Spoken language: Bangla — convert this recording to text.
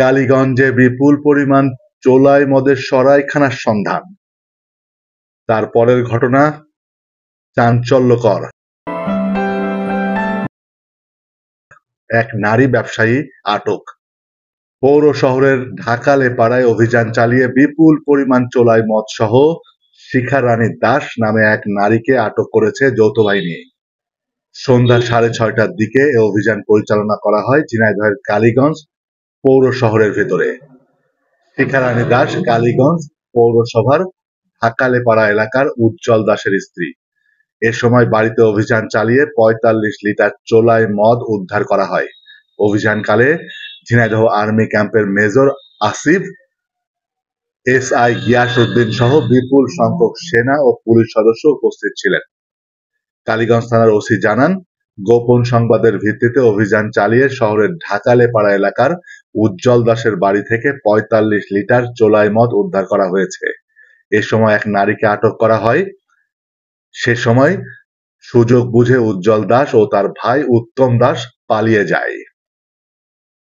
কালীগঞ্জে বিপুল পরিমাণ চোলাই মদের সরাইখানার সন্ধান। তারপরের ঘটনা চাঞ্চল্যকর। এক নারী ব্যবসায়ী আটক। পৌর শহরের ঢাকা-লেপাড়ায় অভিযান চালিয়ে বিপুল পরিমাণ চোলাই মদসহ শিখা রানী দাস নামে এক নারীকে আটক করেছে যৌথ বাহিনী। সন্ধ্যা 6:30টার দিকে এ অভিযান পরিচালনা করা হয় ঝিনাইদহের কালীগঞ্জ পৌর শহরের ভেতরে। শিখা রানী দাস কালীগঞ্জ পৌরসভার ঢাকা-লেপাড়া এলাকার উজ্জ্বল দাসের স্ত্রী। এ সময় বাড়িতে অভিযান চালিয়ে ৪৫ লিটার চোলাই মদ উদ্ধার করা হয়। অভিযানকালে ঝিনাইদহ আর্মি ক্যাম্পের মেজর আসিফ, এসআই গিয়াস উদ্দিন সহ বিপুল সংখ্যক সেনা ও পুলিশ সদস্য উপস্থিত ছিলেন। কালীগঞ্জ থানার ওসি জানান, গোপন সংবাদের ভিত্তিতে অভিযান চালিয়ে শহরের ঢাকা-লেপাড়া এলাকার উজ্জ্বল দাসের বাড়ি থেকে ৪৫ লিটার চোলাই মদ উদ্ধার করা হয়েছে। এ সময় এক নারীকে আটক করা হয়। সে সময় সুযোগ বুঝে উজ্জ্বল দাস ও তার ভাই উত্তম দাস পালিয়ে যায়।